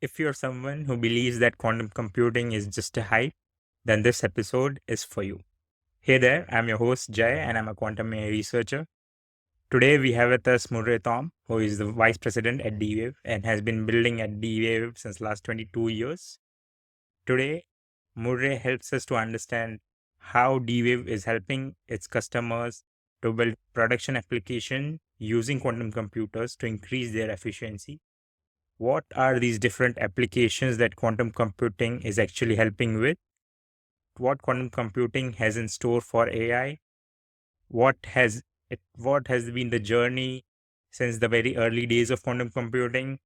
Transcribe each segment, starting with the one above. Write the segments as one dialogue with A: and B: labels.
A: If you're someone who believes that quantum computing is just a hype, then this episode is for you. Hey there, I'm your host Jay and I'm a quantum AI researcher. Today we have with us Murray Thom, who is the vice president at D-Wave and has been building at D-Wave since last 22 years. Today, Murray helps us to understand how D-Wave is helping its customers to build production application using quantum computers to increase their efficiency. What are these different applications that quantum computing is actually helping with? What quantum computing has in store for AI? What has been the journey since the very early days of quantum computing?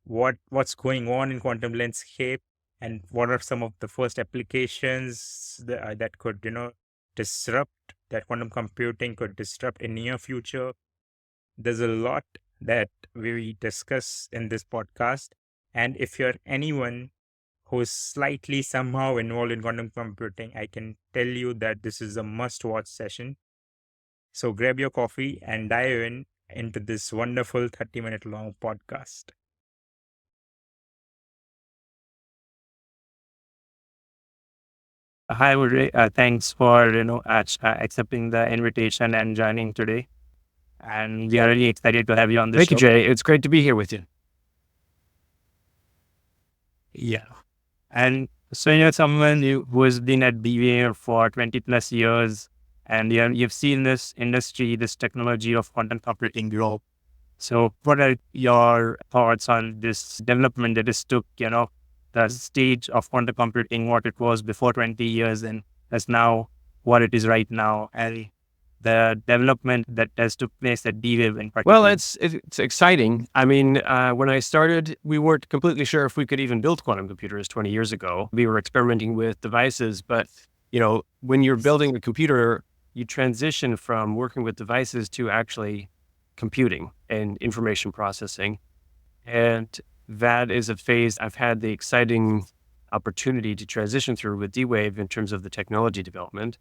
A: What's going on in quantum landscape, and what are some of the first applications that could disrupt that quantum computing could disrupt in near future? There's a lot that we discuss in this podcast, and if you're anyone who is slightly somehow involved in quantum computing, I can tell you that this is a must watch session. So grab your coffee and dive into this wonderful 30-minute long podcast.
B: Hi, Murray. Thanks for accepting the invitation and joining today. And we are really excited to have you on the
C: Thank you,
B: show.
C: Jay. It's great to be here with you.
B: Yeah. And so you're someone who has been at BVA for 20 plus years, and you've seen this industry, this technology of quantum computing grow. So what are your thoughts on this development that is took, the stage of quantum computing, what it was before 20 years and as now what it is right now, and the development that has took place at D-Wave in particular?
C: Well, it's exciting. I mean, when I started, we weren't completely sure if we could even build quantum computers 20 years ago. We were experimenting with devices, but when you're building a computer, you transition from working with devices to actually computing and information processing. And that is a phase I've had the exciting opportunity to transition through with D-Wave in terms of the technology development.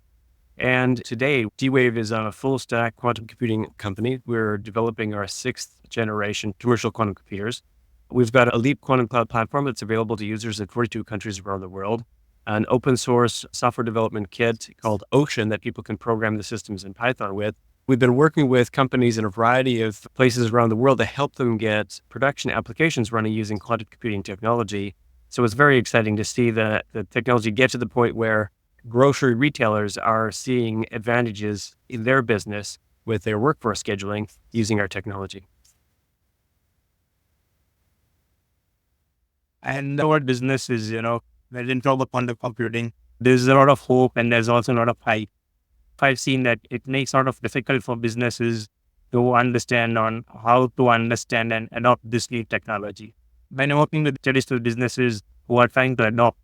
C: And today, D-Wave is a full stack quantum computing company. We're developing our 6th generation commercial quantum computers. We've got a Leap quantum cloud platform that's available to users in 42 countries around the world, an open source software development kit called Ocean that people can program the systems in Python with. We've been working with companies in a variety of places around the world to help them get production applications running using quantum computing technology. So it's very exciting to see the technology get to the point where grocery retailers are seeing advantages in their business with their workforce scheduling using our technology.
B: And our business is, well, in terms of quantum computing, there's a lot of hope and there's also a lot of hype. I've seen that it makes sort of difficult for businesses to understand on how to understand and adopt this new technology. When working with traditional businesses who are trying to adopt,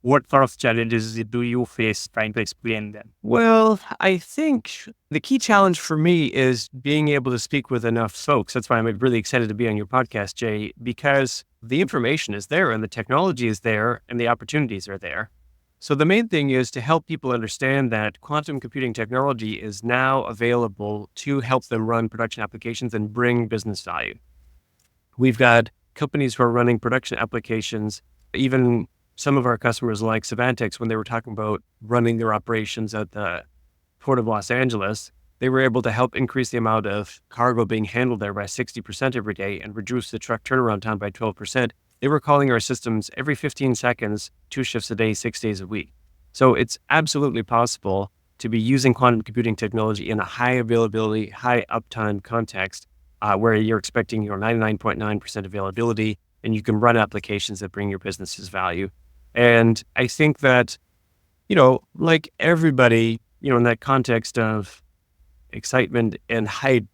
B: what sort of challenges do you face trying to explain them?
C: Well, I think the key challenge for me is being able to speak with enough folks. That's why I'm really excited to be on your podcast, Jay, because the information is there and the technology is there and the opportunities are there. So the main thing is to help people understand that quantum computing technology is now available to help them run production applications and bring business value. We've got companies who are running production applications, even some of our customers like Savantex, when they were talking about running their operations at the Port of Los Angeles, they were able to help increase the amount of cargo being handled there by 60% every day and reduce the truck turnaround time by 12%. They were calling our systems every 15 seconds, 2 shifts a day, 6 days a week. So it's absolutely possible to be using quantum computing technology in a high availability, high uptime context where you're expecting your 99.9% availability and you can run applications that bring your businesses value. And I think that, like everybody, in that context of excitement and hype,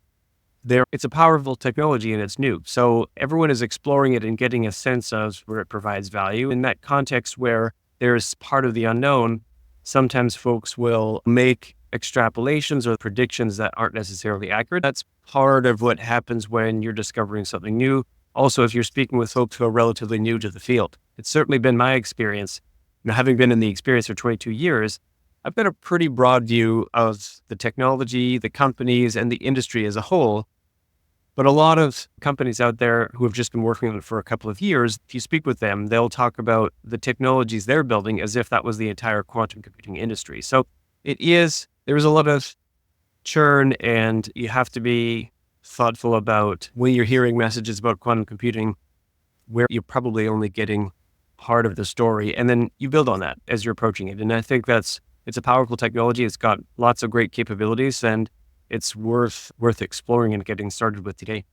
C: it's a powerful technology and it's new. So everyone is exploring it and getting a sense of where it provides value. In that context where there's part of the unknown, sometimes folks will make extrapolations or predictions that aren't necessarily accurate. That's part of what happens when you're discovering something new. Also, if you're speaking with folks who are relatively new to the field. It's certainly been my experience, having been in the experience for 22 years, I've got a pretty broad view of the technology, the companies, and the industry as a whole. But a lot of companies out there who have just been working on it for a couple of years, if you speak with them, they'll talk about the technologies they're building as if that was the entire quantum computing industry. So there is a lot of churn, and you have to be thoughtful about when you're hearing messages about quantum computing, where you're probably only getting part of the story, and then you build on that as you're approaching it. And I think it's a powerful technology. It's got lots of great capabilities, and it's worth exploring and getting started with today.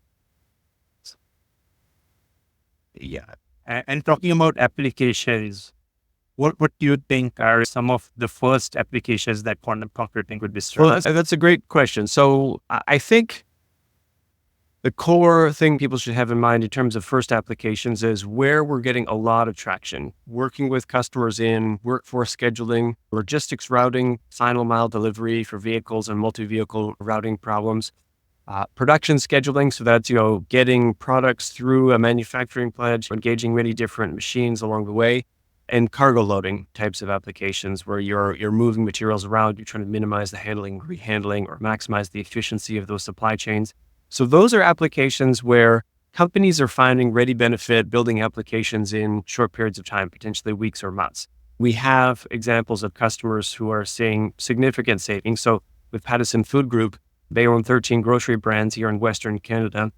B: Yeah. And talking about applications, what do you think are some of the first applications that quantum computing would be strong?
C: Well, that's a great question. So I think the core thing people should have in mind in terms of first applications is where we're getting a lot of traction, working with customers in workforce scheduling, logistics routing, final mile delivery for vehicles and multi-vehicle routing problems, production scheduling. So that's, getting products through a manufacturing plant, engaging many different machines along the way, and cargo loading types of applications where you're moving materials around, you're trying to minimize the handling, rehandling, or maximize the efficiency of those supply chains. So those are applications where companies are finding ready benefit building applications in short periods of time, potentially weeks or months. We have examples of customers who are seeing significant savings. So with Pattison Food Group, they own 13 grocery brands here in Western Canada.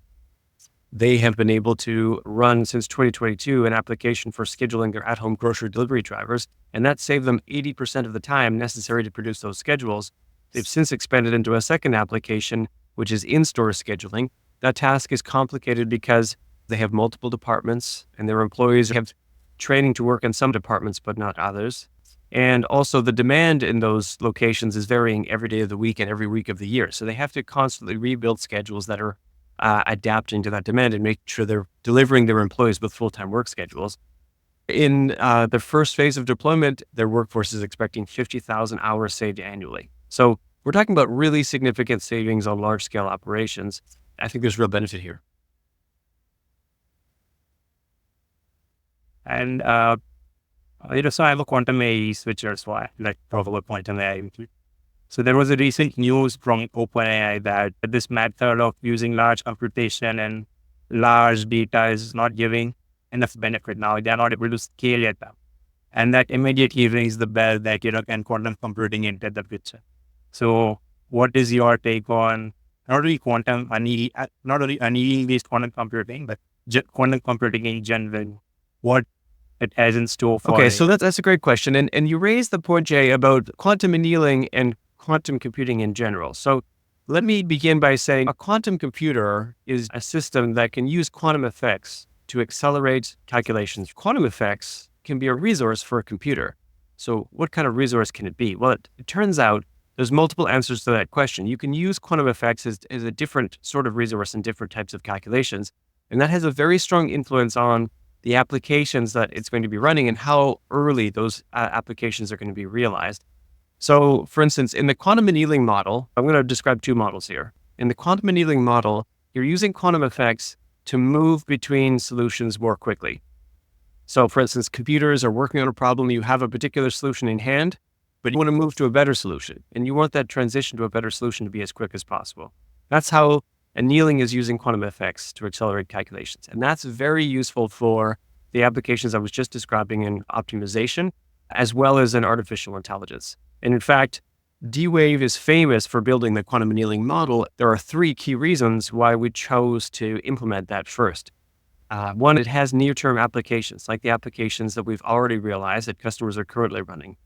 C: They have been able to run since 2022 an application for scheduling their at-home grocery delivery drivers, and that saved them 80% of the time necessary to produce those schedules. They've since expanded into a second application, which is in-store scheduling. That task is complicated because they have multiple departments and their employees have training to work in some departments, but not others. And also the demand in those locations is varying every day of the week and every week of the year. So they have to constantly rebuild schedules that are adapting to that demand and make sure they're delivering their employees with full-time work schedules. In the first phase of deployment, their workforce is expecting 50,000 hours saved annually. So we're talking about really significant savings on large-scale operations. I think there's real benefit here.
B: And, so I'm a quantum AI switcher, so I like talk about quantum AI. So there was a recent news from OpenAI that this method of using large computation and large data is not giving enough benefit now. They're not able to scale it up. And that immediately rings the bell that, can quantum computing enter the picture. So what is your take on not only annealing-based quantum computing, but quantum computing in general? What it has in store for
C: Okay, so that's a great question. And you raised the point, Jay, about quantum annealing and quantum computing in general. So let me begin by saying a quantum computer is a system that can use quantum effects to accelerate calculations. Quantum effects can be a resource for a computer. So what kind of resource can it be? Well, it turns out there's multiple answers to that question. You can use quantum effects as a different sort of resource in different types of calculations. And that has a very strong influence on the applications that it's going to be running and how early those applications are going to be realized. So for instance, in the quantum annealing model, I'm going to describe two models here. In the quantum annealing model, you're using quantum effects to move between solutions more quickly. So for instance, computers are working on a problem, you have a particular solution in hand, but you want to move to a better solution, and you want that transition to a better solution to be as quick as possible. That's how annealing is using quantum effects to accelerate calculations. And that's very useful for the applications I was just describing in optimization, as well as in artificial intelligence. And in fact, D-Wave is famous for building the quantum annealing model. There are three key reasons why we chose to implement that first. One, it has near-term applications, like the applications that we've already realized that customers are currently running.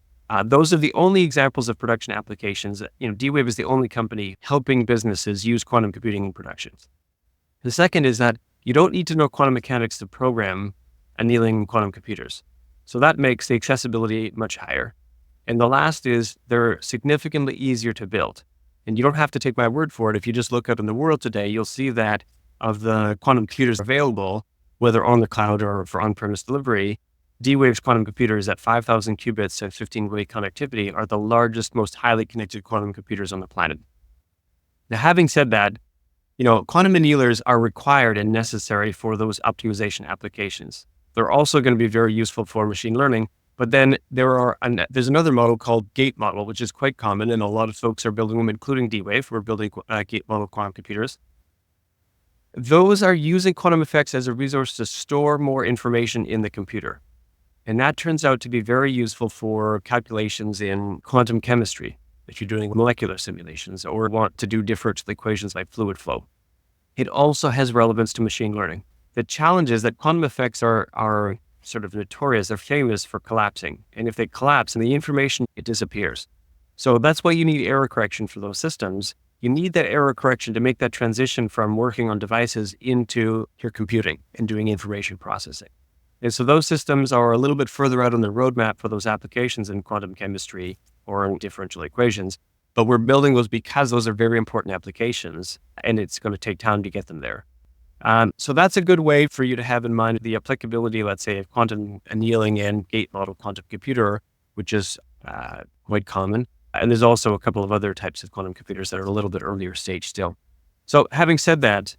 C: Those are the only examples of production applications. D-Wave is the only company helping businesses use quantum computing in production. The second is that you don't need to know quantum mechanics to program annealing quantum computers. So that makes the accessibility much higher. And the last is they're significantly easier to build. And you don't have to take my word for it. If you just look up in the world today, you'll see that of the quantum computers available, whether on the cloud or for on-premise delivery, D-Wave's quantum computers at 5,000 qubits and 15-way connectivity are the largest, most highly connected quantum computers on the planet. Now, having said that, quantum annealers are required and necessary for those optimization applications. They're also going to be very useful for machine learning. But then there's another model called gate model, which is quite common, and a lot of folks are building them, including D-Wave. We're building gate model quantum computers. those are using quantum effects as a resource to store more information in the computer. And that turns out to be very useful for calculations in quantum chemistry, if you're doing molecular simulations or want to do differential equations like fluid flow. It also has relevance to machine learning. The challenge is that quantum effects are sort of notorious. They're famous for collapsing. And if they collapse and the information, it disappears. So that's why you need error correction for those systems. You need that error correction to make that transition from working on devices into your computing and doing information processing. And so those systems are a little bit further out on the roadmap for those applications in quantum chemistry or in differential equations. But we're building those because those are very important applications, and it's going to take time to get them there. So that's a good way for you to have in mind the applicability, let's say, of quantum annealing and gate model quantum computer, which is quite common. And there's also a couple of other types of quantum computers that are a little bit earlier stage still. So having said that,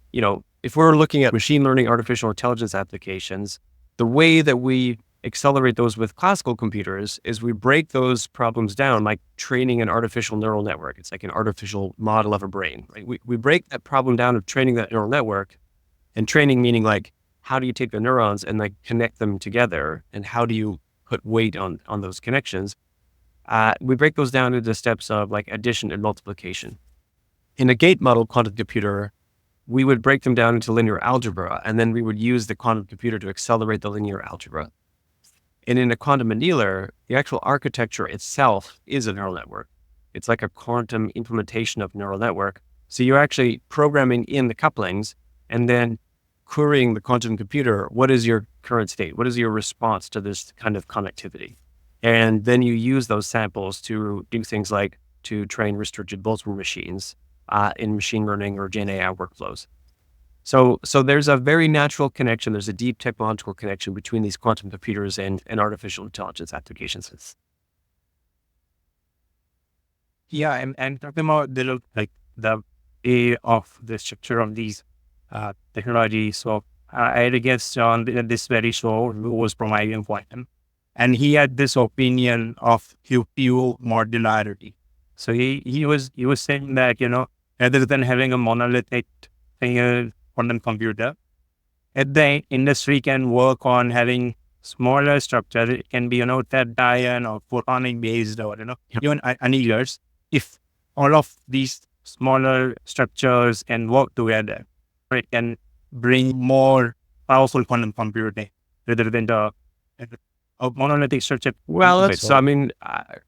C: if we're looking at machine learning, artificial intelligence applications, the way that we accelerate those with classical computers is we break those problems down like training an artificial neural network. It's like an artificial model of a brain, right? We break that problem down of training that neural network, and training meaning like, how do you take the neurons and like connect them together? And how do you put weight on those connections? We break those down into steps of like addition and multiplication. In a gate model quantum computer, we would break them down into linear algebra, and then we would use the quantum computer to accelerate the linear algebra. And in a quantum annealer, the actual architecture itself is a neural network. It's like a quantum implementation of neural network. So you're actually programming in the couplings and then querying the quantum computer, what is your current state? What is your response to this kind of connectivity? And then you use those samples to do things like to train restricted Boltzmann machines in machine learning or Gen AI workflows. So there's a very natural connection. There's a deep technological connection between these quantum computers and artificial intelligence applications.
B: Yeah, and talking about the way of the structure of these technologies. So I had a guest on this very show who was from IBM Quantum, and he had this opinion of QPU modularity. So he was saying that rather than having a monolithic quantum computer, the industry can work on having smaller structure. It can be ted-ion or photonic based or even annealers. If all of these smaller structures can work together, it can bring more powerful quantum computing rather than the monolithic structure.
C: Well,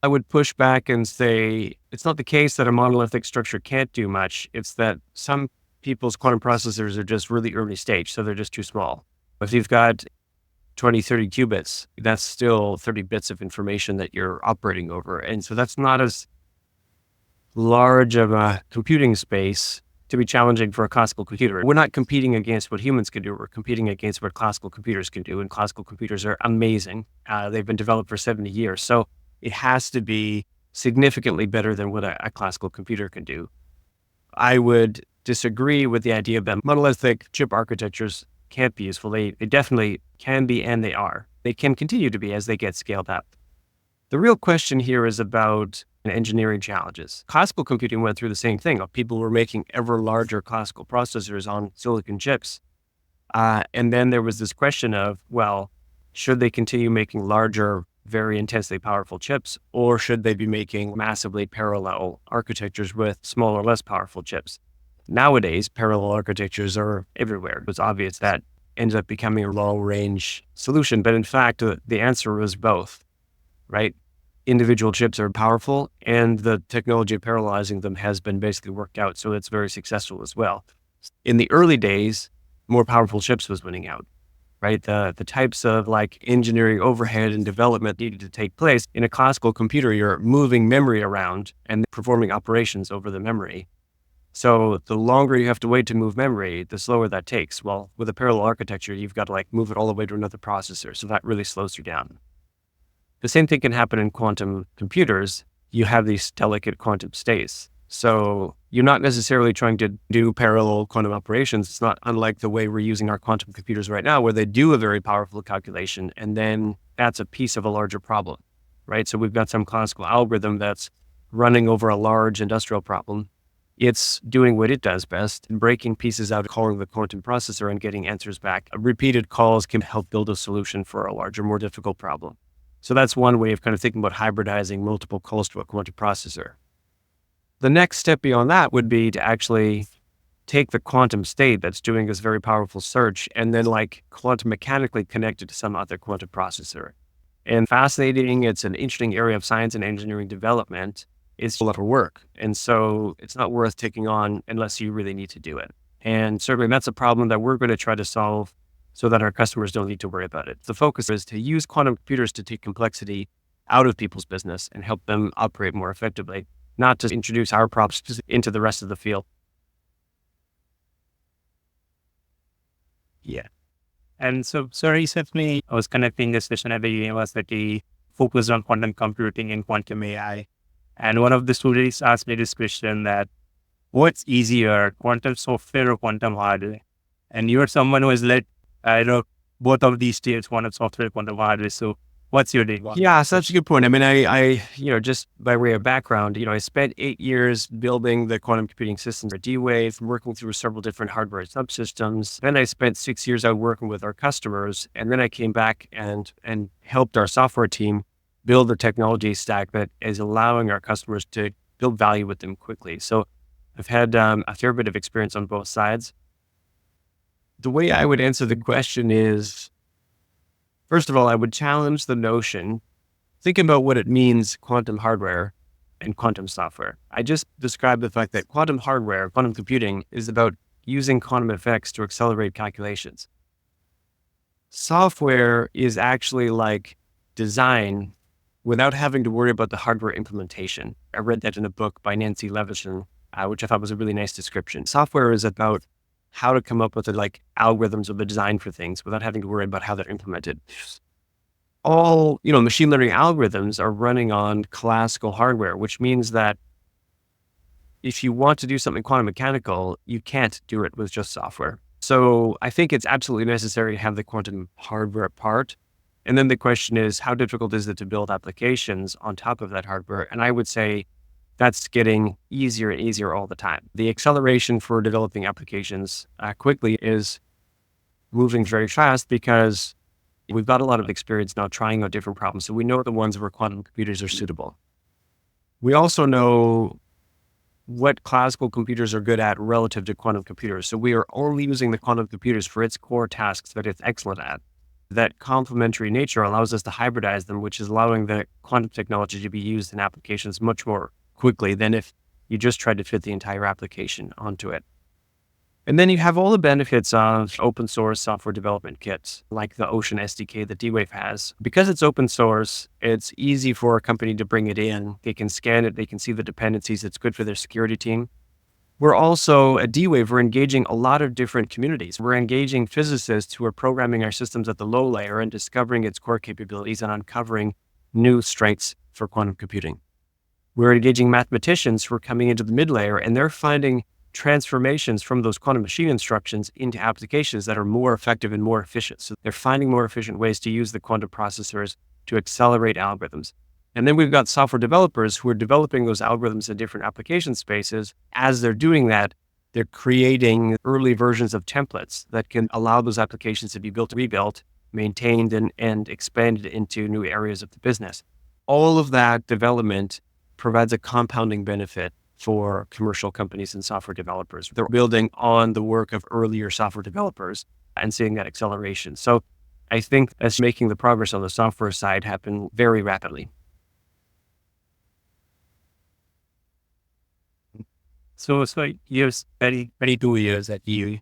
C: I would push back and say it's not the case that a monolithic structure can't do much. It's that some people's quantum processors are just really early stage, so they're just too small. If you've got 20, 30 qubits, that's still 30 bits of information that you're operating over. And so that's not as large of a computing space to be challenging for a classical computer. We're not competing against what humans can do. We're competing against what classical computers can do. And classical computers are amazing. They've been developed for 70 years. So it has to be significantly better than what a classical computer can do. I would disagree with the idea that monolithic chip architectures can't be useful. They definitely can be, and they are. They can continue to be as they get scaled up. The real question here is about engineering challenges. Classical computing went through the same thing. People were making ever larger classical processors on silicon chips. And then there was this question of, well, should they continue making larger, very intensely powerful chips, or should they be making massively parallel architectures with smaller, less powerful chips? Nowadays, parallel architectures are everywhere. It's obvious that ends up becoming a long-range solution. But in fact, the answer was both, right? Individual chips are powerful, and the technology of parallelizing them has been basically worked out. So it's very successful as well. In the early days, more powerful chips was winning out, right? The types of like engineering overhead and development needed to take place. In a classical computer, you're moving memory around and performing operations over the memory. So the longer you have to wait to move memory, the slower that takes. Well, with a parallel architecture, you've got to like move it all the way to another processor. So that really slows you down. The same thing can happen in quantum computers. You have these delicate quantum states. So you're not necessarily trying to do parallel quantum operations. It's not unlike the way we're using our quantum computers right now, where they do a very powerful calculation, and then that's a piece of a larger problem, right? So we've got some classical algorithm that's running over a large industrial problem, It's doing what it does best, breaking pieces out, calling the quantum processor and getting answers back. Repeated calls can help build a solution for a larger, more difficult problem. So that's one way of kind of thinking about hybridizing multiple calls to a quantum processor. The next step beyond that would be to actually take the quantum state that's doing this very powerful search and then like quantum mechanically connect it to some other quantum processor. And fascinating, it's an interesting area of science and engineering development. It's a lot of work. And so it's not worth taking on unless you really need to do it. And certainly that's a problem that we're going to try to solve so that our customers don't need to worry about it. The focus is to use quantum computers to take complexity out of people's business and help them operate more effectively, not to introduce our props into the rest of the field.
B: Yeah. And so recently I was conducting a session at the university focused on quantum computing and quantum AI. And one of the students asked me this question that, what's easier, quantum software or quantum hardware? And you're someone who has led, both of these states, quantum software, quantum hardware. So what's your take?
C: Yeah, so that's a good point. I mean, I just by way of background, I spent 8 years building the quantum computing systems at D-Wave, working through several different hardware subsystems. Then I spent 6 years out working with our customers. And then I came back and helped our software team build the technology stack that is allowing our customers to build value with them quickly. So I've had a fair bit of experience on both sides. The way I would answer the question is, first of all, I would challenge the notion, think about what it means, quantum hardware and quantum software. I just described the fact that quantum hardware, quantum computing, is about using quantum effects to accelerate calculations. Software is actually like design without having to worry about the hardware implementation. I read that in a book by Nancy Levinson, which I thought was a really nice description. Software is about how to come up with the algorithms or the design for things without having to worry about how they're implemented. All, machine learning algorithms are running on classical hardware, which means that if you want to do something quantum mechanical, you can't do it with just software. So I think it's absolutely necessary to have the quantum hardware part. And then the question is, how difficult is it to build applications on top of that hardware? And I would say that's getting easier and easier all the time. The acceleration for developing applications quickly is moving very fast because we've got a lot of experience now trying out different problems. So we know the ones where quantum computers are suitable. We also know what classical computers are good at relative to quantum computers. So we are only using the quantum computers for its core tasks that it's excellent at. That complementary nature allows us to hybridize them, which is allowing the quantum technology to be used in applications much more quickly than if you just tried to fit the entire application onto it. And then you have all the benefits of open source software development kits, like the Ocean SDK that D-Wave has. Because it's open source, it's easy for a company to bring it in. They can scan it, they can see the dependencies. It's good for their security team. We're also, at D-Wave, we're engaging a lot of different communities. We're engaging physicists who are programming our systems at the low layer and discovering its core capabilities and uncovering new strengths for quantum computing. We're engaging mathematicians who are coming into the mid layer, and they're finding transformations from those quantum machine instructions into applications that are more effective and more efficient. So they're finding more efficient ways to use the quantum processors to accelerate algorithms. And then we've got software developers who are developing those algorithms in different application spaces. As they're doing that, they're creating early versions of templates that can allow those applications to be built, rebuilt, maintained, and expanded into new areas of the business. All of that development provides a compounding benefit for commercial companies and software developers. They're building on the work of earlier software developers and seeing that acceleration. So I think that's making the progress on the software side happen very rapidly.
B: So you've spent 22 years at DOE.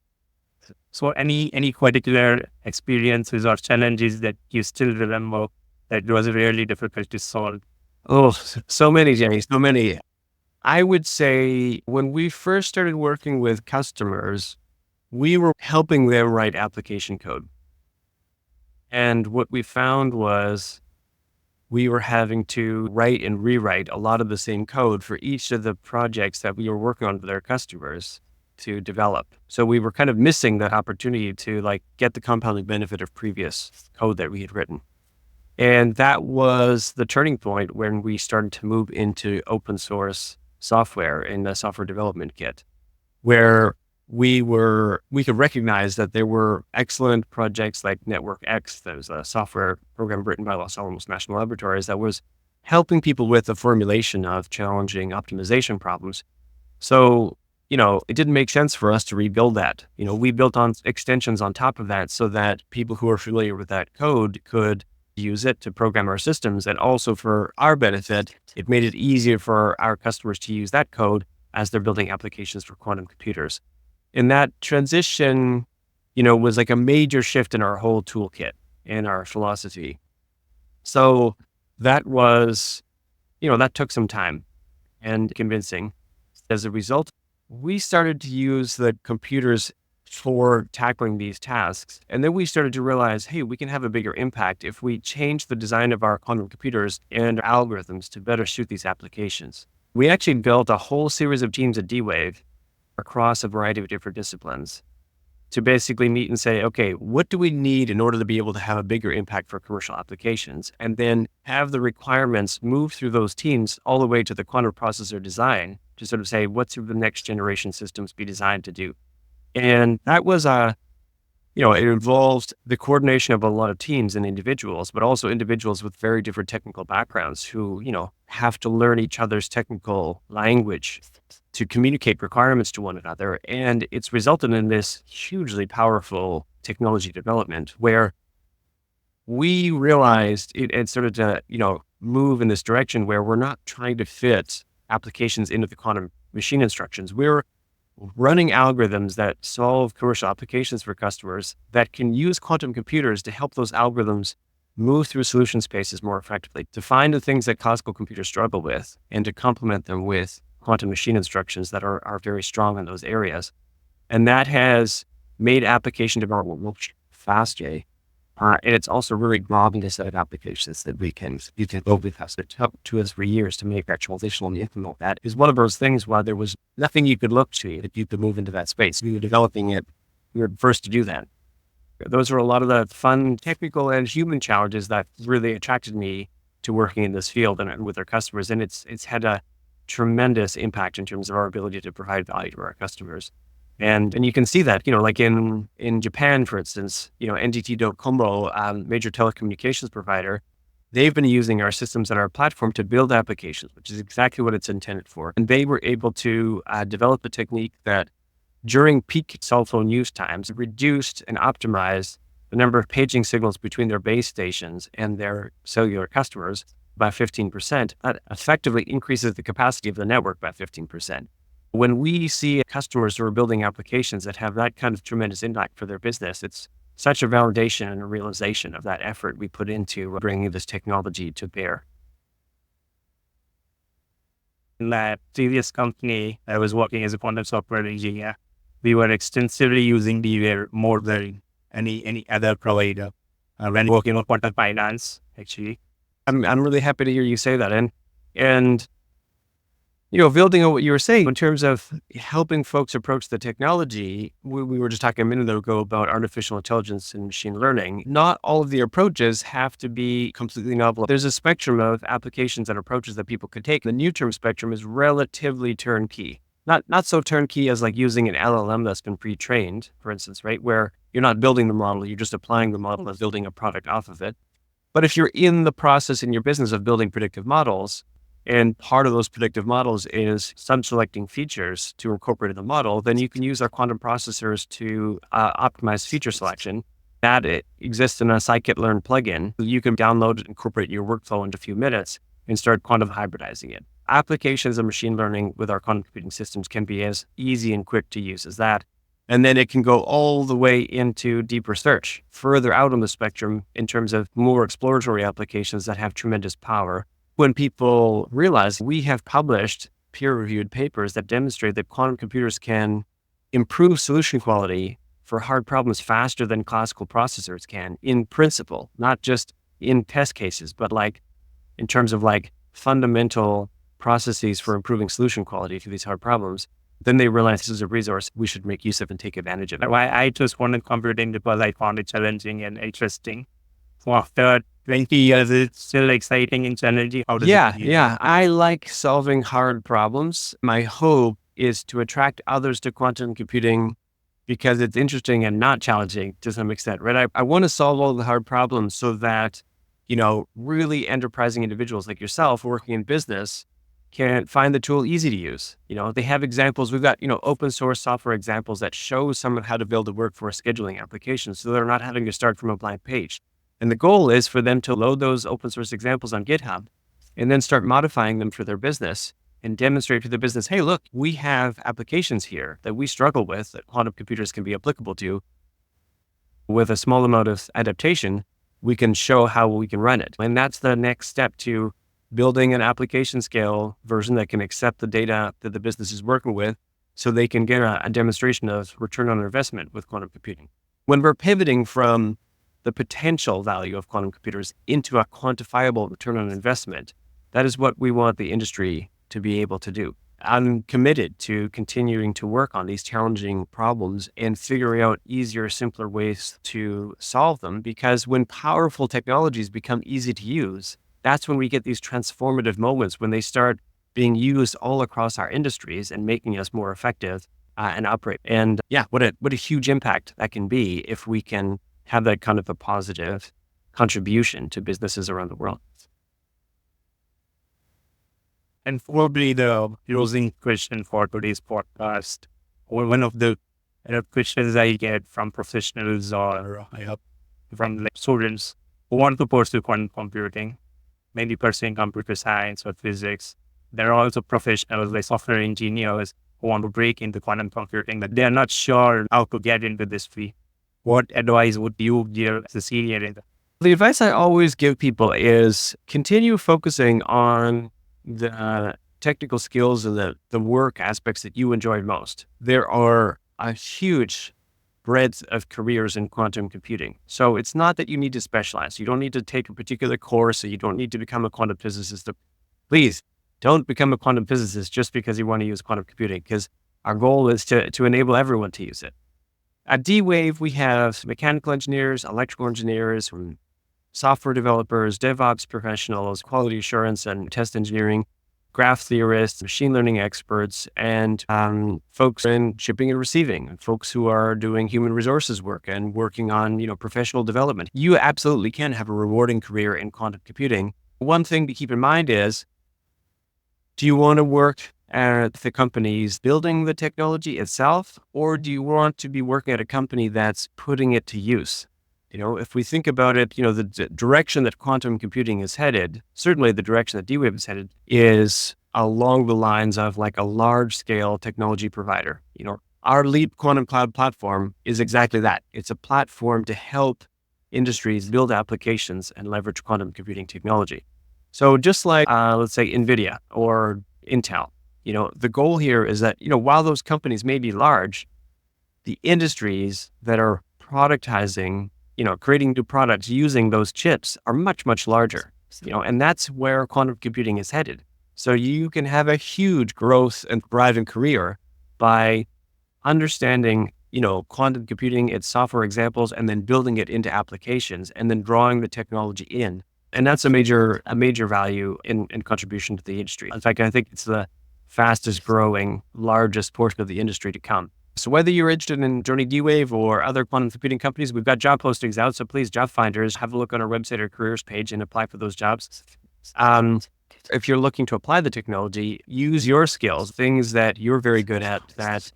B: So any particular experiences or challenges that you still remember that was really difficult to solve?
C: Oh, so many, Jenny, so many. I would say when we first started working with customers, we were helping them write application code. And what we found was we were having to write and rewrite a lot of the same code for each of the projects that we were working on with our customers to develop. So we were kind of missing that opportunity to get the compounding benefit of previous code that we had written. And that was the turning point when we started to move into open source software in the software development kit, where we could recognize that there were excellent projects like Network X. That was a software program written by Los Alamos National Laboratories that was helping people with the formulation of challenging optimization problems. So, it didn't make sense for us to rebuild that. We built on extensions on top of that so that people who are familiar with that code could use it to program our systems. And also for our benefit, it made it easier for our customers to use that code as they're building applications for quantum computers. And that transition, was like a major shift in our whole toolkit and our philosophy. So that was, that took some time and convincing. As a result, we started to use the computers for tackling these tasks. And then we started to realize, hey, we can have a bigger impact if we change the design of our quantum computers and algorithms to better suit these applications. We actually built a whole series of teams at D-Wave across a variety of different disciplines to basically meet and say, okay, what do we need in order to be able to have a bigger impact for commercial applications? And then have the requirements move through those teams all the way to the quantum processor design to sort of say, what's the next generation systems be designed to do? And that was it involved the coordination of a lot of teams and individuals, but also individuals with very different technical backgrounds who, have to learn each other's technical language to communicate requirements to one another. And it's resulted in this hugely powerful technology development where we realized it started to, move in this direction where we're not trying to fit applications into the quantum machine instructions. We're running algorithms that solve commercial applications for customers that can use quantum computers to help those algorithms move through solution spaces more effectively, to find the things that classical computers struggle with and to complement them with quantum machine instructions that are very strong in those areas. And that has made application development much faster. And it's also really broadened the set of applications that you can build with us. It took 2 or 3 years to make actualization and implement that. Is one of those things where there was nothing you could look to that you could move into that space. We were developing it. We were the first to do that. Those are a lot of the fun technical and human challenges that really attracted me to working in this field and with our customers. And it's had a tremendous impact in terms of our ability to provide value to our customers. And you can see that, like in Japan, for instance, NTT Docomo, major telecommunications provider, they've been using our systems and our platform to build applications, which is exactly what it's intended for. And they were able to develop a technique that during peak cell phone use times reduced and optimized the number of paging signals between their base stations and their cellular customers by 15%. That effectively increases the capacity of the network by 15%. When we see customers who are building applications that have that kind of tremendous impact for their business, it's such a validation and a realization of that effort we put into bringing this technology to bear.
B: In that previous company, I was working as a quantum software engineer. We were extensively using DWare more than any other provider when working on quantum finance, actually.
C: I'm really happy to hear you say that. And building on what you were saying in terms of helping folks approach the technology, we were just talking a minute ago about artificial intelligence and machine learning. Not all of the approaches have to be completely novel. There's a spectrum of applications and approaches that people could take. The near-term spectrum is relatively turnkey. Not so turnkey as like using an LLM that's been pre-trained, for instance, right? Where you're not building the model, you're just applying the model and building a product off of it. But if you're in the process in your business of building predictive models, and part of those predictive models is sub-selecting features to incorporate in the model, then you can use our quantum processors to optimize feature selection. That exists in a scikit-learn plugin. You can download it, incorporate your workflow in a few minutes, and start quantum hybridizing it. Applications of machine learning with our quantum computing systems can be as easy and quick to use as that. And then it can go all the way into deep research, further out on the spectrum in terms of more exploratory applications that have tremendous power. When people realize we have published peer-reviewed papers that demonstrate that quantum computers can improve solution quality for hard problems faster than classical processors can in principle, not just in test cases, but like in terms of like fundamental processes for improving solution quality for these hard problems, then they realize this is a resource we should make use of and take advantage of it.
B: Why I chose quantum computing because I found it challenging and interesting. So after 20 years, it's still exciting in energy. How does it feel?
C: Yeah. I like solving hard problems. My hope is to attract others to quantum computing because it's interesting and not challenging to some extent, right? I want to solve all the hard problems so that, really enterprising individuals like yourself working in business can find the tool easy to use. They have examples. We've got, open source software examples that show someone how to build a workforce scheduling application so they're not having to start from a blank page. And the goal is for them to load those open source examples on GitHub and then start modifying them for their business and demonstrate to the business, hey, look, we have applications here that we struggle with that quantum computers can be applicable to. With a small amount of adaptation, we can show how we can run it. And that's the next step to building an application scale version that can accept the data that the business is working with so they can get a demonstration of return on investment with quantum computing. When we're pivoting from the potential value of quantum computers into a quantifiable return on investment, that is what we want the industry to be able to do. I'm committed to continuing to work on these challenging problems and figuring out easier, simpler ways to solve them, because when powerful technologies become easy to use, that's when we get these transformative moments when they start being used all across our industries and making us more effective and operate. And what a huge impact that can be if we can have that kind of a positive contribution to businesses around the world.
B: And probably the closing question for today's podcast, or one of the questions I get from professionals or from students who want to pursue quantum computing, maybe pursuing computer science or physics. There are also professionals like software engineers who want to break into quantum computing, but they're not sure how to get into this field. What advice would you give as a senior in
C: the advice I always give people is continue focusing on the technical skills and the work aspects that you enjoy most. There are a huge breadth of careers in quantum computing. So it's not that you need to specialize. You don't need to take a particular course, or you don't need to become a quantum physicist. Please don't become a quantum physicist just because you want to use quantum computing, because our goal is to enable everyone to use it. At D-Wave, we have mechanical engineers, electrical engineers, software developers, DevOps professionals, quality assurance and test engineering, graph theorists, machine learning experts, and folks in shipping and receiving, folks who are doing human resources work and working on, professional development. You absolutely can have a rewarding career in quantum computing. One thing to keep in mind is, do you want to work at the companies building the technology itself, or do you want to be working at a company that's putting it to use? If we think about it, the direction that quantum computing is headed, certainly the direction that D-Wave is headed, is along the lines of like a large scale technology provider. Our Leap Quantum Cloud platform is exactly that. It's a platform to help industries build applications and leverage quantum computing technology. So just like, let's say NVIDIA or Intel, the goal here is that, while those companies may be large, the industries that are productizing, creating new products using those chips are much, much larger, and that's where quantum computing is headed. So you can have a huge growth and thriving career by understanding, quantum computing, its software examples, and then building it into applications and then drawing the technology in. And that's a major value in contribution to the industry. In fact, I think it's the fastest growing, largest portion of the industry to come. So whether you're interested in joining D-Wave or other quantum computing companies, we've got job postings out. So please, job finders, have a look on our website or careers page and apply for those jobs. If you're looking to apply the technology, use your skills, things that you're very good at that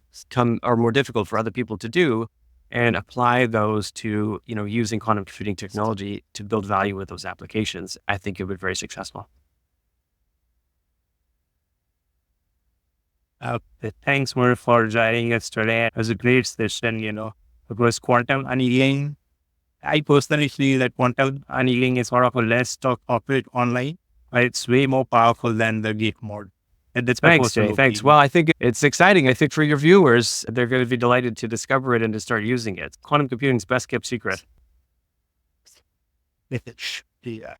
C: are more difficult for other people to do, and apply those to, using quantum computing technology to build value with those applications. I think it would be very successful.
B: Thanks, Murray, for joining us today. It was a great session, because quantum annealing, I personally feel that quantum annealing is sort of a less talk topic online, but it's way more powerful than the gate mode. And that's my
C: Thanks, Jay. Thanks. Well, I think it's exciting. I think for your viewers, they're going to be delighted to discover it and to start using it. Quantum computing's best kept secret.
B: Yeah.